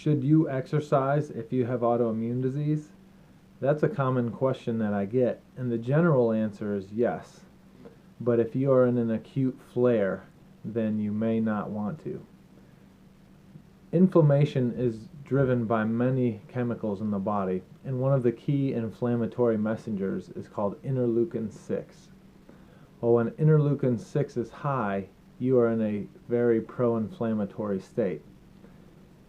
Should you exercise if you have autoimmune disease? That's a common question that I get, and the general answer is yes. But if you are in an acute flare, then you may not want to. Inflammation is driven by many chemicals in the body, and one of the key inflammatory messengers is called interleukin 6. Well, when interleukin 6 is high, you are in a very pro-inflammatory state.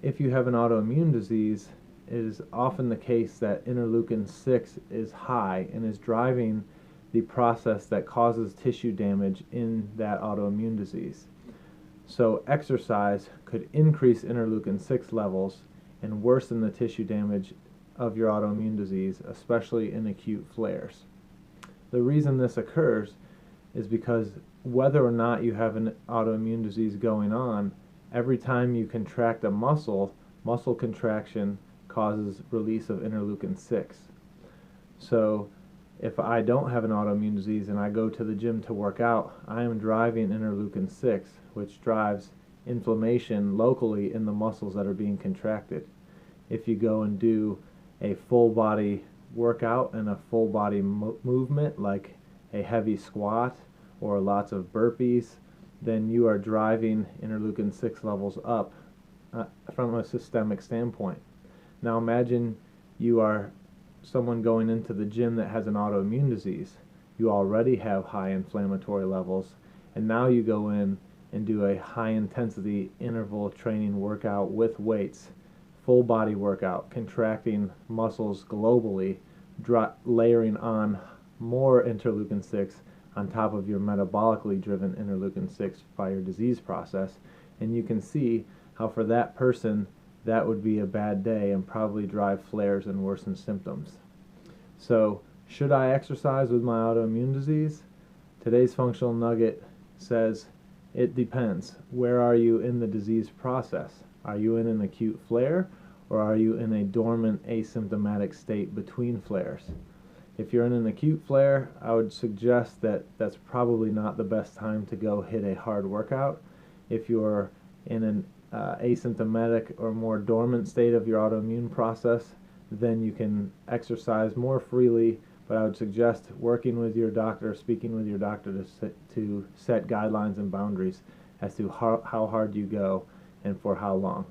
If you have an autoimmune disease, it is often the case that interleukin 6 is high and is driving the process that causes tissue damage in that autoimmune disease. So exercise could increase interleukin 6 levels and worsen the tissue damage of your autoimmune disease, especially in acute flares. The reason this occurs is because whether or not you have an autoimmune disease going on, every time you contract a muscle contraction causes release of interleukin 6. So if I don't have an autoimmune disease and I go to the gym to work out, I am driving interleukin 6, which drives inflammation locally in the muscles that are being contracted. If you go and do a full body workout and a full body movement like a heavy squat or lots of burpees, then you are driving interleukin 6 levels up from a systemic standpoint. Now imagine you are someone going into the gym that has an autoimmune disease. You already have high inflammatory levels, and now you go in and do a high intensity interval training workout with weights, full body workout, contracting muscles globally, layering on more interleukin 6 on top of your metabolically driven interleukin 6 by your disease process, and you can see how for that person that would be a bad day and probably drive flares and worsen symptoms. So, should I exercise with my autoimmune disease? Today's functional nugget says it depends. Where are you in the disease process? Are you in an acute flare, or are you in a dormant asymptomatic state between flares? If you're in an acute flare, I would suggest that that's probably not the best time to go hit a hard workout. If you're in an asymptomatic or more dormant state of your autoimmune process, then you can exercise more freely, but I would suggest working with your doctor, speaking with your doctor to set guidelines and boundaries as to how hard you go and for how long.